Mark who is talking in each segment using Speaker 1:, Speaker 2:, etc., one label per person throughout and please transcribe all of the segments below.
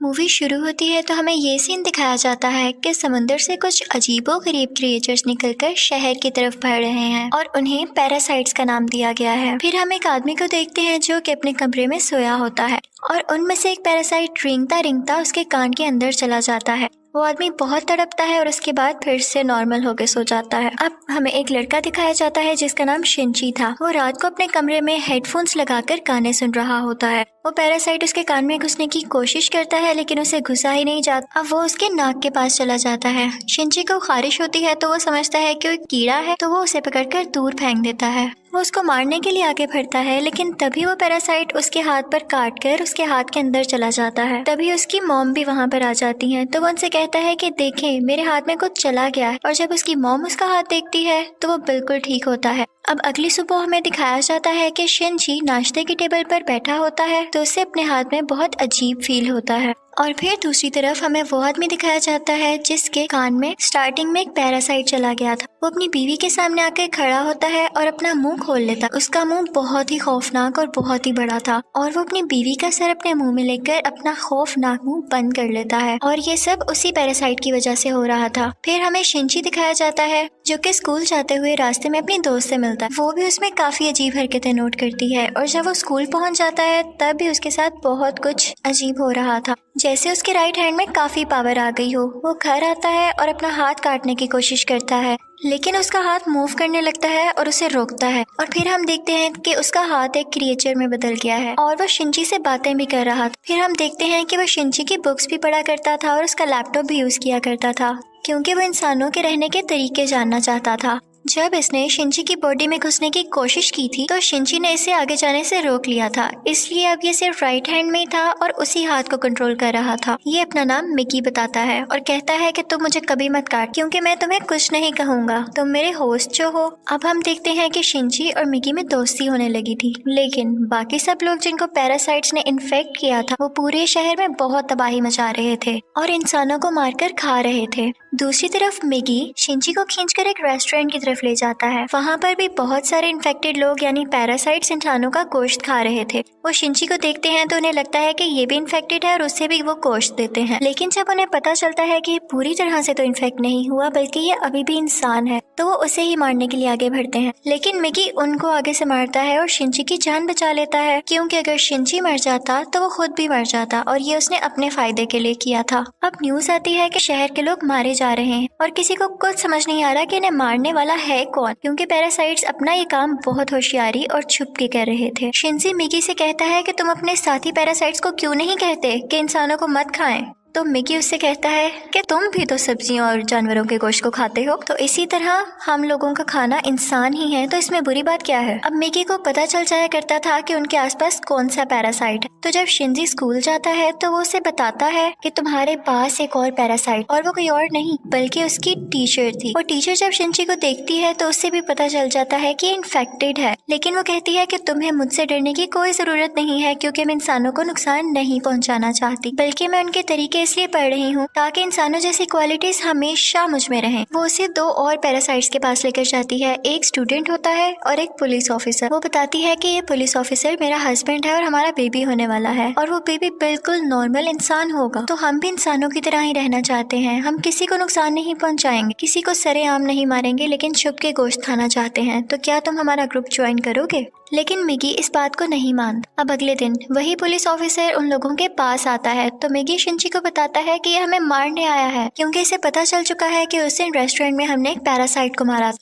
Speaker 1: Movie शुरू होती है तो हमें ये सीन दिखाया जाता है कि समुंदर से कुछ अजीबोगरीब क्रिएचर्स निकलकर शहर की तरफ बढ़ रहे हैं और उन्हें पैरासाइट्स का नाम दिया गया है। फिर हम एक आदमी को देखते हैं जो कि अपने कमरे में सोया होता है और उनमें से एक पैरासाइट रेंगता रेंगता उसके कान के अंदर चला जाता है। वो आदमी बहुत तड़पता है और उसके बाद फिर से नॉर्मल होकर सो जाता है। अब हमें एक लड़का दिखाया जाता है जिसका नाम शिंची था। वो रात को अपने कमरे में हेडफोन्स लगाकर गाने सुन रहा होता है। वो पैरासाइट उसके कान में घुसने की कोशिश करता है लेकिन उसे घुसा ही नहीं जाता। अब वो उसके नाक के पास चला जाता है। शिंची को खारिश होती है तो वो समझता है कि वो एक कीड़ा है, तो वो उसे पकड़कर दूर फेंक देता है। वो उसको मारने के लिए आगे बढ़ता है लेकिन तभी वो पैरासाइट उसके हाथ पर काट कर उसके हाथ के अंदर चला जाता है। तभी उसकी मॉम भी वहाँ पर आ जाती है तो वो उनसे कहता है कि देखें, मेरे हाथ में कुछ चला गया है। और जब उसकी मॉम उसका हाथ देखती है तो वो बिल्कुल ठीक होता है। अब अगली सुबह हमें दिखाया जाता है कि शिंची नाश्ते की टेबल पर बैठा होता है तो उसे अपने हाथ में बहुत अजीब फील होता है। और फिर दूसरी तरफ हमें वो आदमी दिखाया जाता है जिसके कान में स्टार्टिंग में एक पैरासाइट चला गया था। वो अपनी बीवी के सामने आकर खड़ा होता है और अपना मुंह खोल लेता। उसका मुंह बहुत ही खौफनाक और बहुत ही बड़ा था और वो अपनी बीवी का सर अपने मुंह में लेकर अपना खौफनाक मुंह बंद कर लेता है और ये सब उसी पैरासाइट की वजह से हो रहा था। फिर हमें शिंची दिखाया जाता है जो कि स्कूल जाते हुए रास्ते में अपनी दोस्त से मिलता है। वो भी उसमें काफी अजीब हरकतें नोट करती है और जब वो स्कूल पहुंच जाता है तब भी उसके साथ बहुत कुछ अजीब हो रहा था, जैसे उसके राइट हैंड में काफी पावर आ गई हो। वो घर आता है और अपना हाथ काटने की कोशिश करता है लेकिन उसका हाथ मूव करने लगता है और उसे रोकता है और फिर हम देखते हैं कि उसका हाथ एक क्रिएचर में बदल गया है और वो शिंची से बातें भी कर रहा था। फिर हम देखते हैं कि वो शिंची की बुक्स भी पढ़ा करता था और उसका लैपटॉप भी यूज किया करता था क्योंकि वो इंसानों के रहने के तरीके जानना चाहता था। जब इसने शिंची की बॉडी में घुसने की कोशिश की थी तो शिंची ने इसे आगे जाने से रोक लिया था, इसलिए अब ये सिर्फ राइट हैंड में ही था और उसी हाथ को कंट्रोल कर रहा था। ये अपना नाम मिकी बताता है और कहता है कि तुम मुझे कभी मत काट क्योंकि मैं तुम्हें कुछ नहीं कहूंगा, तुम मेरे होस्ट जो हो। अब हम देखते हैं कि शिंची और मिकी में दोस्ती होने लगी थी लेकिन बाकी सब लोग जिनको पैरासाइट्स ने इन्फेक्ट किया था वो पूरे शहर में बहुत तबाही मचा रहे थे और इंसानों को मारकर खा रहे थे। दूसरी तरफ मिकी शिंची को खींचकर एक रेस्टोरेंट की तरफ ले जाता है। वहाँ पर भी बहुत सारे इन्फेक्टेड लोग यानी पैरासाइट्स इंसानों का गोश्त खा रहे थे। वो शिंची को देखते हैं तो उन्हें लगता है कि ये भी इन्फेक्टेड है और उससे भी वो गोश्त देते हैं, लेकिन जब उन्हें पता चलता है कि ये पूरी तरह से तो इन्फेक्ट नहीं हुआ बल्कि ये अभी भी इंसान है तो वो उसे ही मारने के लिए आगे बढ़ते हैं। लेकिन मिकी उनको आगे से मारता है और शिंची की जान बचा लेता है क्योंकि अगर शिंची मर जाता तो वो खुद भी मर जाता और ये उसने अपने फायदे के लिए किया था। अब न्यूज आती है कि शहर के लोग मारे जा रहे हैं और किसी को कुछ समझ नहीं आ रहा कि इन्हें मारने वाला है कौन, क्योंकि पैरासाइट्स अपना ये काम बहुत होशियारी और छुप के कर रहे थे। शिंची मिकी से कहता है कि तुम अपने साथी पैरासाइट्स को क्यों नहीं कहते कि इंसानों को मत खाएं। तो मिकी उससे कहता है कि तुम भी तो सब्जियों और जानवरों के गोश्त को खाते हो, तो इसी तरह हम लोगों का खाना इंसान ही है, तो इसमें बुरी बात क्या है। अब मिकी को पता चल जाया करता था कि उनके आसपास कौन सा पैरासाइट है, तो जब शिंजी स्कूल जाता है तो वो उसे बताता है कि तुम्हारे पास एक और पैरासाइट, और वो कोई और नहीं बल्कि उसकी टीचर थी। वो टीचर जब शिंजी को देखती है तो उससे भी पता चल जाता है कि इन्फेक्टेड है, लेकिन वो कहती है कि तुम्हें मुझसे डरने की कोई जरूरत नहीं है क्योंकि मैं इंसानों को नुकसान नहीं पहुंचाना चाहती, बल्कि मैं उनके तरीके इसलिए पढ़ रही हूँ ताकि इंसानों जैसी क्वालिटीज हमेशा मुझ में रहें। वो उसे दो और पैरासाइट्स के पास लेकर जाती है, एक स्टूडेंट होता है और एक पुलिस ऑफिसर। वो बताती है कि ये पुलिस ऑफिसर मेरा हस्बैंड है और हमारा बेबी होने वाला है और वो बेबी बिल्कुल नॉर्मल इंसान होगा, तो हम भी इंसानों की तरह ही रहना चाहते हैं। हम किसी को नुकसान नहीं पहुंचाएंगे, किसी को सरेआम नहीं मारेंगे, लेकिन छुप के गोश्त खाना चाहते हैं, तो क्या तुम हमारा ग्रुप ज्वाइन करोगे। लेकिन मिगी इस बात को नहीं मानता। अब अगले दिन वही पुलिस ऑफिसर उन लोगों के पास आता है तो मिगी शिंची को बताता है कि ये हमें मारने आया है क्योंकि इसे पता चल चुका है कि उस दिन रेस्टोरेंट में हमने एक पैरासाइट को मारा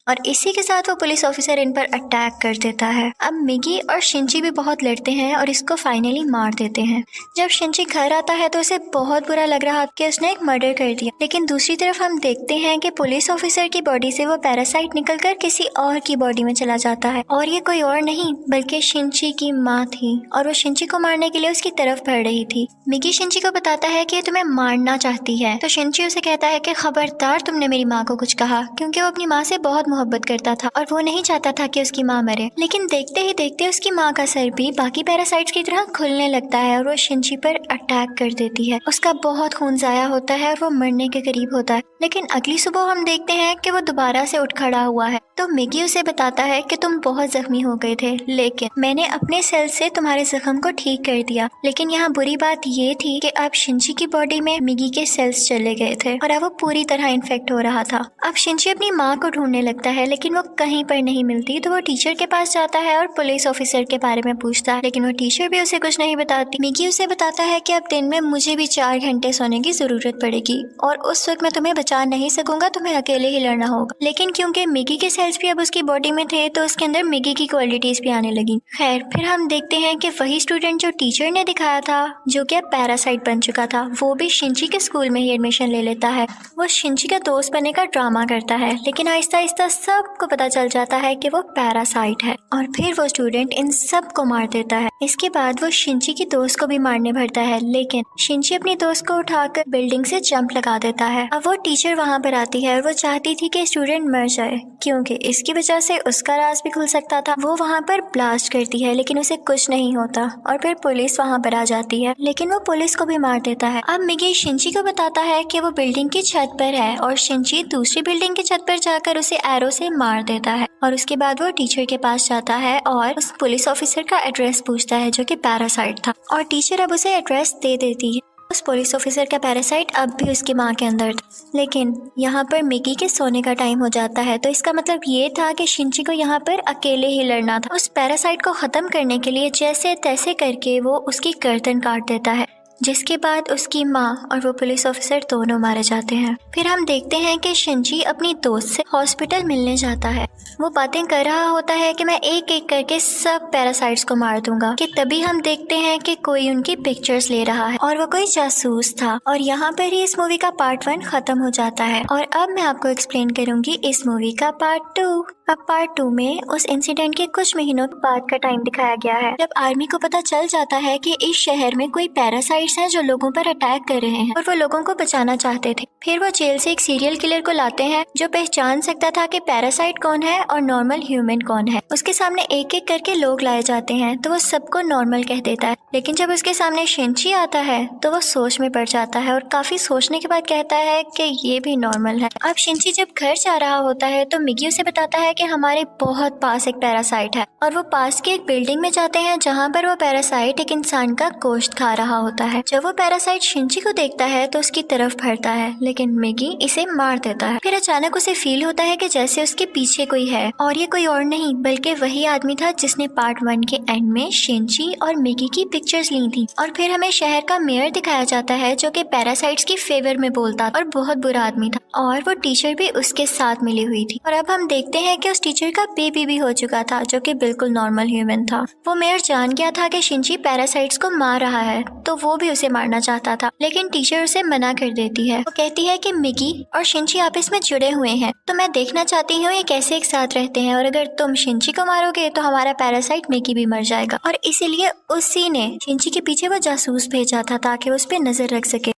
Speaker 1: और इसी के साथ वो पुलिस ऑफिसर इन पर अटैक कर देता है। अब मिगी और शिंची भी बहुत लड़ते हैं और इसको फाइनली मार देते हैं। जब शिंची घर आता है तो उसे बहुत बुरा लग रहा कि उसने एक मर्डर कर दिया, लेकिन दूसरी तरफ हम देखते हैं कि पुलिस ऑफिसर की बॉडी से वो पैरासाइट निकलकर किसी और की बॉडी में चला जाता है और ये कोई और नहीं बल्कि शिंची की माँ थी और वो शिंची को मारने के लिए उसकी तरफ बढ़ रही थी। मिगी शिंची को बताता है कि तुम्हें मारना चाहती है, तो शिंची उसे कहता है कि खबरदार तुमने मेरी माँ को कुछ कहा, क्योंकि वो अपनी माँ से बहुत मोहब्बत करता था और वो नहीं चाहता था कि उसकी माँ मरे। लेकिन देखते ही देखते उसकी माँ का सर भी बाकी पैरासाइट्स की तरह खुलने लगता है और वो शिनची पर अटैक कर देती है। उसका बहुत खून जाया होता है और वो मरने के करीब होता है। लेकिन अगली सुबह हम देखते हैं कि वो दोबारा से उठ खड़ा हुआ है। तो मिगी उसे बताता है कि तुम बहुत जख्मी हो गए थे, लेकिन मैंने अपने सेल से तुम्हारे जख्म को ठीक कर दिया। लेकिन यहाँ बुरी बात ये थी कि अब शिनची की बॉडी में मिगी के सेल्स चले गए थे और अब वो पूरी तरह इन्फेक्ट हो रहा था। अब शिनची अपनी माँ को ढूंढने लगता है, लेकिन वो कहीं पर नहीं मिलती। तो वो टीचर के पास जाता है और पुलिस ऑफिसर के बारे में पूछता है, लेकिन वो टीचर भी उसे कुछ नहीं बताती। मिगी उसे बताता है कि अब दिन में मुझे भी 4 घंटे सोने की जरूरत पड़ेगी और उस वक्त मैं तुम्हें बचा नहीं सकूंगा, तुम्हें अकेले ही लड़ना होगा। लेकिन क्योंकि मिगी के सेल्स भी अब उसकी बॉडी में थे तो उसके अंदर मिगी की क्वालिटीज भी आने लगी। खैर, फिर हम देखते हैं कि वही स्टूडेंट जो टीचर ने दिखाया था, जो कि पैरासाइट बन चुका था, वो भी शिनची के स्कूल में ही एडमिशन ले लेता है। वो शिनची का दोस्त बनने का ड्रामा करता है, लेकिन आहिस्ता आहिस्ता सबको पता चल जाता है कि वो पैरासाइट है और फिर वो स्टूडेंट इन सब को मार देता है। इसके बाद वो शिनची की दोस्त को भी मारने भरता है, लेकिन शिनची अपनी दोस्त को उठाकर बिल्डिंग से जंप लगा देता है। अब वो टीचर वहाँ पर आती है और वो चाहती थी कि स्टूडेंट मर जाए, क्योंकि इसकी वजह से उसका राज भी खुल सकता था। वो वहाँ पर ब्लास्ट करती है, लेकिन उसे कुछ नहीं होता और फिर पुलिस वहाँ पर आ जाती है, लेकिन वो पुलिस को भी मार देता है। अब मिगी शिनची को बताता है कि वो बिल्डिंग की छत पर है और शिनची दूसरी बिल्डिंग की छत पर जाकर उसे एरो से मार देता है। और उसके बाद वो टीचर के पास जाता है और उस पुलिस ऑफिसर का एड्रेस पूछता है, जो कि पैरासाइट था, और टीचर अब उसे एड्रेस दे देती है। उस पुलिस ऑफिसर का पैरासाइट अब भी उसकी माँ के अंदर था। लेकिन यहाँ पर मिगी के सोने का टाइम हो जाता है, तो इसका मतलब ये था कि शिनची को यहाँ पर अकेले ही लड़ना था। उस पैरासाइट को खत्म करने के लिए जैसे तैसे करके वो उसकी गर्दन काट देता है, जिसके बाद उसकी माँ और वो पुलिस ऑफिसर दोनों मारे जाते हैं। फिर हम देखते हैं कि शिनची अपनी दोस्त से हॉस्पिटल मिलने जाता है। वो बातें कर रहा होता है कि मैं एक एक करके सब पैरासाइट्स को मार दूंगा, कि तभी हम देखते हैं कि कोई उनकी पिक्चर्स ले रहा है और वो कोई जासूस था। और यहाँ पर ही इस मूवी का पार्ट 1 खत्म हो जाता है और अब मैं आपको एक्सप्लेन करूंगी इस मूवी का पार्ट 2। अब पार्ट 2 में उस इंसिडेंट के कुछ महीनों बाद का टाइम दिखाया गया है, जब आर्मी को पता चल जाता है कि इस शहर में कोई पैरासाइट्स हैं जो लोगों पर अटैक कर रहे हैं और वो लोगों को बचाना चाहते थे। फिर वो जेल से एक सीरियल किलर को लाते हैं जो पहचान सकता था कि पैरासाइट कौन है और नॉर्मल ह्यूमन कौन है। उसके सामने एक एक करके लोग लाए जाते हैं तो वो सबको नॉर्मल कह देता है, लेकिन जब उसके सामने शिनची आता है तो वो सोच में पड़ जाता है और काफी सोचने के बाद कहता है कि ये भी नॉर्मल है। अब शिनची जब घर जा रहा होता है तो मिगी उसे बताता है कि हमारे बहुत पास एक पैरासाइट है और वो पास की एक बिल्डिंग में जाते हैं जहाँ पर वो पैरासाइट एक इंसान का गोश्त खा रहा होता है। जब वो पैरासाइट शिनची को देखता है तो उसकी तरफ बढ़ता है, लेकिन मिगी इसे मार देता है। फिर अचानक उसे फील होता है कि जैसे उसके पीछे कोई है और ये कोई और नहीं बल्कि वही आदमी था जिसने पार्ट 1 के एंड में शिनची और मिगी की पिक्चर्स ली थी। और फिर हमें शहर का मेयर दिखाया जाता है जो कि पैरासाइट्स की फेवर में बोलता और बहुत बुरा आदमी था, और वो टीचर भी उसके साथ मिली हुई थी। और अब हम देखते हैं कि उस टीचर का बेबी भी हो चुका था जो कि बिल्कुल नॉर्मल ह्यूमन था। वो मेयर जान गया था कि शिनची पैरासाइट्स को मार रहा है तो वो भी उसे मारना चाहता था, लेकिन टीचर उसे मना कर देती है। वो कहती है कि मिगी और शिनची आपस में जुड़े हुए हैं, तो मैं देखना चाहती हूँ ये कैसे एक साथ रहते हैं, और अगर तुम शिनची को मारोगे तो हमारा पैरासाइट मिगी भी मर जाएगा। और इसीलिए उसी ने शिनची के पीछे वो जासूस भेजा था ताकि वो उस पर नजर रख सके।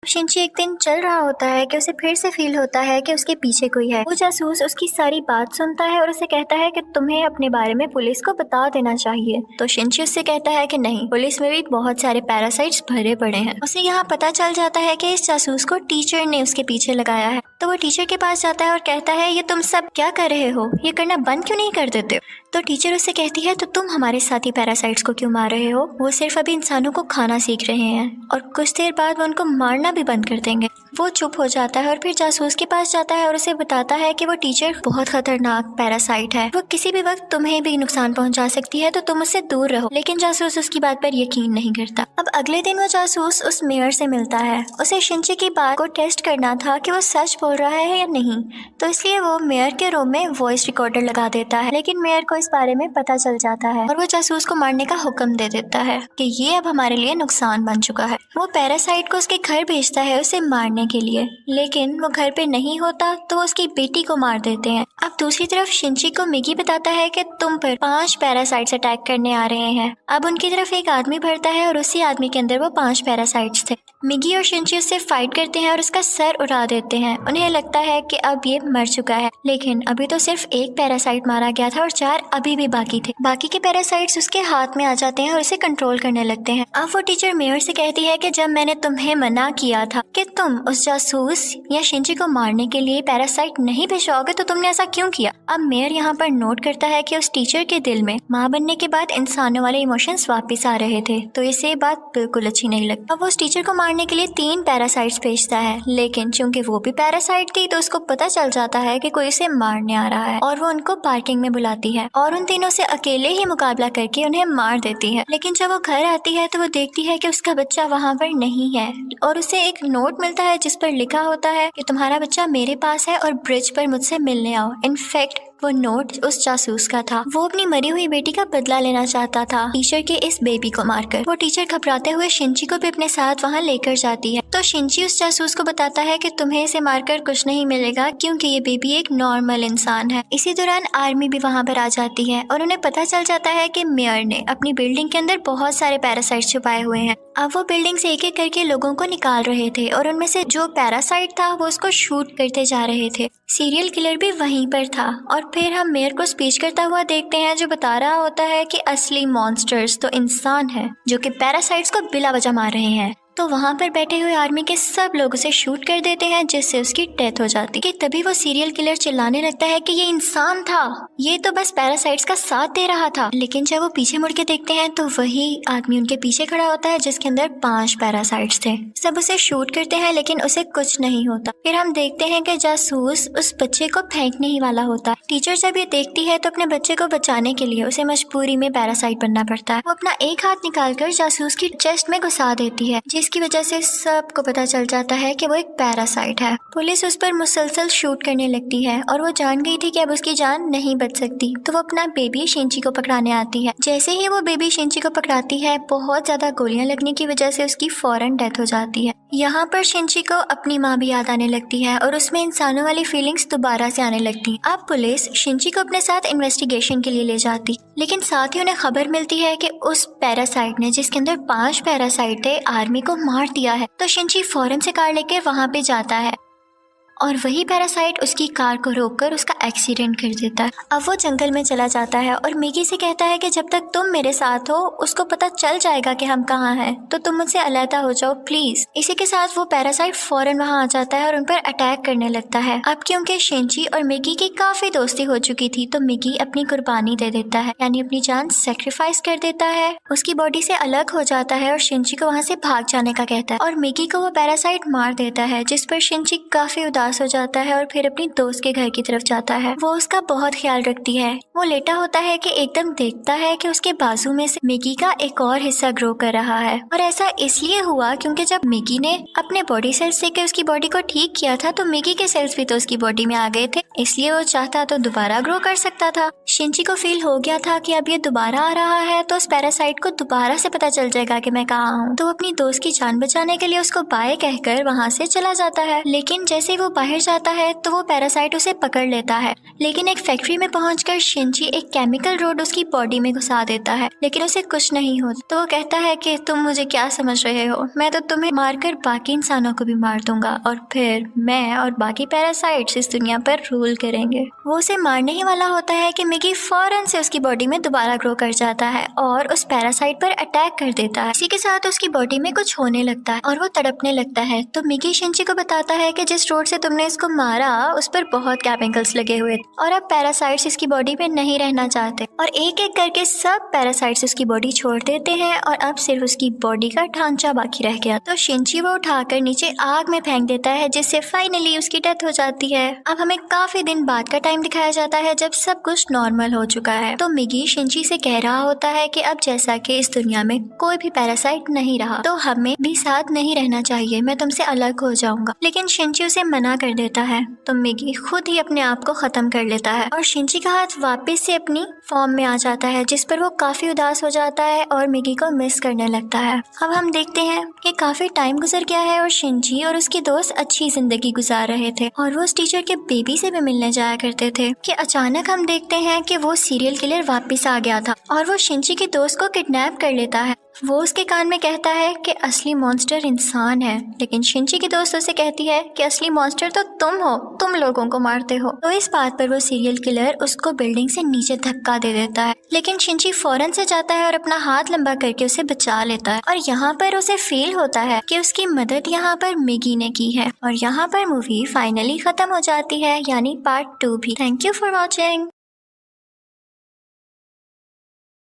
Speaker 1: शिनची एक दिन चल रहा होता है कि उसे फिर से फील होता है कि उसके पीछे कोई है। वो जासूस उसकी सारी बात सुनता है और उसे कहता है कि तुम्हें अपने बारे में पुलिस को बता देना चाहिए। तो शिनची उससे कहता है कि नहीं, पुलिस में भी बहुत सारे पैरासाइट्स भरे पड़े हैं। उसे यहाँ पता चल जाता है कि इस जासूस को टीचर ने उसके पीछे लगाया है। तो वो टीचर के पास जाता है और कहता है ये तुम सब क्या कर रहे हो, ये करना बंद क्यों नहीं कर देते हो? तो टीचर उससे कहती है तो तुम हमारे साथी पैरासाइट्स को क्यों मार रहे हो? वो सिर्फ अभी इंसानों को खाना सीख रहे हैं और कुछ देर बाद वो उनको मारना भी बंद कर देंगे। वो चुप हो जाता है और फिर जासूस के पास जाता है और उसे बताता है कि वो टीचर बहुत खतरनाक पैरासाइट है, वो किसी भी वक्त तुम्हें भी नुकसान पहुंचा सकती है, तो तुम उससे दूर रहो। लेकिन जासूस उसकी बात पर यकीन नहीं करता। अब अगले दिन वो जासूस उस मेयर से मिलता है। उसे शिनची की बात को टेस्ट करना था कि वो सच बोल रहा है या नहीं, तो इसलिए वो मेयर के रूम में वॉइस रिकॉर्डर लगा देता है। लेकिन मेयर को इस बारे में पता चल जाता है और वो जासूस को मारने का हुक्म दे देता है कि ये अब हमारे लिए नुकसान बन चुका है। वो पैरासाइट को उसके घर भेजता है उसे मारने के लिए, लेकिन वो घर पे नहीं होता तो वो उसकी बेटी को मार देते हैं। अब दूसरी तरफ शिनची को मिगी बताता है कि तुम पर 5 पैरासाइट्स अटैक करने आ रहे हैं। अब उनकी तरफ एक आदमी बढ़ता है और उसी आदमी के अंदर वो 5 पैरासाइट्स थे। मिगी और शिनची उससे फाइट करते हैं और उसका सर उड़ा देते हैं। उन्हें उन्हें लगता है कि अब ये मर चुका है, लेकिन अभी तो सिर्फ एक पैरासाइट मारा गया था और 4 अभी भी बाकी थे। बाकी के पैरासाइट्स उसके हाथ में आ जाते हैं और उसे कंट्रोल करने लगते हैं। अब वो टीचर मेयर से कहती है कि जब मैंने तुम्हें मना किया था कि तुम उस जासूस या शिंजी को मारने के लिए पैरासाइट नहीं भिजवाओगे तो तुमने ऐसा क्यों किया। अब मेयर यहाँ पर नोट करता है कि उस टीचर के दिल में माँ बनने के बाद इंसानों वाले इमोशंस वापस आ रहे थे, तो इसे बात बिल्कुल अच्छी नहीं लगती। अब वो उस टीचर को मारने के लिए 3 पैरासाइट्स भेजता है, लेकिन चूंकि वो भी पैरासाइट थी तो उसको पता चल जाता है कि कोई उसे मारने आ रहा है और वो उनको पार्किंग में बुलाती है और उन तीनों से अकेले ही मुकाबला करके उन्हें मार देती है। लेकिन जब वो घर आती है तो वो देखती है कि उसका बच्चा वहाँ पर नहीं है और उसे एक नोट मिलता है जिस पर लिखा होता है कि तुम्हारा बच्चा मेरे पास है और ब्रिज पर मुझसे मिलने आओ। इनफैक्ट वो नोट उस जासूस का था। वो अपनी मरी हुई बेटी का बदला लेना चाहता था टीचर के इस बेबी को मारकर। वो टीचर घबराते हुए शिंची को भी अपने साथ वहाँ लेकर जाती है, तो शिंची उस जासूस को बताता है कि तुम्हें इसे मारकर कुछ नहीं मिलेगा क्योंकि ये बेबी एक नॉर्मल इंसान है। इसी दौरान आर्मी भी वहाँ पर आ जाती है और उन्हें पता चल जाता है कि मेयर ने अपनी बिल्डिंग के अंदर बहुत सारे पैरासाइट छुपाए हुए हैं। अब वो बिल्डिंग से एक एक करके लोगों को निकाल रहे थे और उनमें से जो पैरासाइट था वो उसको शूट करते जा रहे थे। सीरियल किलर भी वहीं पर था और फिर हम मेयर को स्पीच करता हुआ देखते हैं जो बता रहा होता है कि असली मॉन्स्टर्स तो इंसान है जो कि पैरासाइट्स को बिला वजह मार रहे हैं। तो वहाँ पर बैठे हुए आर्मी के सब लोग उसे शूट कर देते हैं जिससे उसकी डेथ हो जाती है। तभी वो सीरियल किलर चिल्लाने लगता है कि ये इंसान था, ये तो बस पैरासाइट्स का साथ दे रहा था। लेकिन जब वो पीछे मुड़ के देखते हैं तो वही आदमी उनके पीछे खड़ा होता है जिसके अंदर 5 पैरासाइट्स थे। सब उसे शूट करते हैं लेकिन उसे कुछ नहीं होता। फिर हम देखते हैं कि जासूस उस बच्चे को फेंकने ही वाला होता है। टीचर जब ये देखती है तो अपने बच्चे को बचाने के लिए उसे मजबूरी में पैरासाइट बनना पड़ता है। वो अपना एक हाथ निकालकर जासूस की चेस्ट में घुसा देती है जिसकी वजह से सबको पता चल जाता है कि वो एक पैरासाइट है। पुलिस उस पर मुसलसल शूट करने लगती है और वो जान गई थी कि अब उसकी जान नहीं बच सकती, तो वो अपना बेबी शिंची को पकड़ाने आती है। जैसे ही वो बेबी शिंची को पकड़ाती है बहुत ज्यादा गोलियां लगने की वजह से उसकी फौरन डेथ हो जाती है। यहाँ पर शिंची को अपनी माँ भी याद आने लगती है और उसमें इंसानों वाली फीलिंग्स दोबारा से आने लगती है। अब पुलिस शिंची को अपने साथ इन्वेस्टिगेशन के लिए ले जाती, लेकिन साथ ही उन्हें खबर मिलती है कि उस पैरासाइट ने जिसके अंदर 5 पैरासाइट थे आर्मी को मार दिया है। तो शिंची फौरन से कार लेके वहाँ पे जाता है और वही पैरासाइट उसकी कार को रोककर उसका एक्सीडेंट कर देता है। अब वो जंगल में चला जाता है और मिगी से कहता है कि जब तक तुम मेरे साथ हो उसको पता चल जाएगा कि हम कहाँ हैं, तो तुम मुझसे अलहदा हो जाओ प्लीज। इसी के साथ वो पैरासाइट फौरन वहाँ आ जाता है और उन पर अटैक करने लगता है। अब क्योंकि शिंची और मिगी की काफी दोस्ती हो चुकी थी तो मिगी अपनी कुर्बानी दे देता है, यानी अपनी जान सेक्रीफाइस कर देता है, उसकी बॉडी से अलग हो जाता है और शिंची को वहाँ से भाग जाने का कहता है और मिगी को वो पैरासाइट मार देता है, जिस पर शिंची काफी उदास हो जाता है और फिर अपनी दोस्त के घर की तरफ जाता है। वो उसका बहुत ख्याल रखती है। वो लेटा होता है कि एकदम देखता है कि उसके बाजू में से मिगी का एक और हिस्सा ग्रो कर रहा है और ऐसा इसलिए हुआ क्योंकि जब मिगी ने अपने बॉडी सेल्स से उसकी बॉडी को ठीक किया था तो मिगी के सेल्स भी तो उसकी बॉडी में आ गए थे, इसलिए वो चाहता तो दोबारा ग्रो कर सकता था। शिंची को फील हो गया था कि अब ये दोबारा आ रहा है तो उस पैरासाइट को दोबारा से पता चल जाएगा कि मैं कहाँ हूँ, तो अपनी दोस्त की जान बचाने के लिए उसको बाय कहकर वहाँ से चला जाता है। लेकिन जैसे वो बाहर जाता है तो वो पैरासाइट उसे पकड़ लेता है, लेकिन एक फैक्ट्री में पहुंचकर शिंची एक केमिकल रोड उसकी बॉडी में घुसा देता है, लेकिन उसे कुछ नहीं होता। तो वो कहता है कि तुम मुझे क्या समझ रहे हो, मैं तो तुम्हें मारकर बाकी इंसानों को भी मार दूंगा और फिर मैं और बाकी पैरासाइट्स इस दुनिया पर रूल करेंगे। वो उसे मारने ही वाला होता है कि मिगी फौरन से उसकी बॉडी में दोबारा ग्रो कर जाता है और उस पैरासाइट पर अटैक कर देता है। इसी के साथ उसकी बॉडी में कुछ होने लगता है और वो तड़पने लगता है। तो मिगी शिंची को बताता है कि जिस रोड से तुमने इसको मारा उस पर बहुत केमिकल्स लगे हुए थे और अब पैरासाइट्स इसकी बॉडी में नहीं रहना चाहते और एक एक करके सब पैरासाइट्स उसकी बॉडी छोड़ देते हैं और अब सिर्फ उसकी बॉडी का ढांचा बाकी रह गया। तो शिंची वो उठाकर नीचे आग में फेंक देता है जिससे फाइनली उसकी डेथ हो जाती है। अब हमें काफी दिन बाद का टाइम दिखाया जाता है जब सब कुछ नॉर्मल हो चुका है। तो मिगी शिंची से कह रहा होता है कि अब जैसा कि इस दुनिया में कोई भी पैरासाइट नहीं रहा तो हमें भी साथ नहीं रहना चाहिए, मैं तुमसे अलग हो जाऊंगा। लेकिन शिंची उसे मना कर देता है तो मिगी खुद ही अपने आप को खत्म कर लेता है और शिंची का हाथ वापस से अपनी फॉर्म में आ जाता है, जिस पर वो काफी उदास हो जाता है और मिगी को मिस करने लगता है। अब हम देखते हैं कि काफी टाइम गुजर गया है और शिंची और उसकी दोस्त अच्छी जिंदगी गुजार रहे थे और वो उस टीचर के बेबी से भी मिलने जाया करते थे कि अचानक हम देखते हैं हैं कि वो सीरियल किलर वापस आ गया था और वो शिंची के दोस्त को किडनैप कर लेता है। वो उसके कान में कहता है कि असली मॉन्स्टर इंसान है, लेकिन शिंची की दोस्त उसे कहती है कि असली मॉन्स्टर तो तुम हो, तुम लोगों को मारते हो। तो इस बात पर वो सीरियल किलर उसको बिल्डिंग से नीचे धक्का दे देता है, लेकिन शिंची फौरन से जाता है और अपना हाथ लंबा करके उसे बचा लेता है। और यहाँ पर उसे फील होता है कि उसकी मदद यहाँ पर मिगी ने की है। और यहाँ पर मूवी फाइनली खत्म हो जाती है, यानी पार्ट 2 भी। Thank you for watching.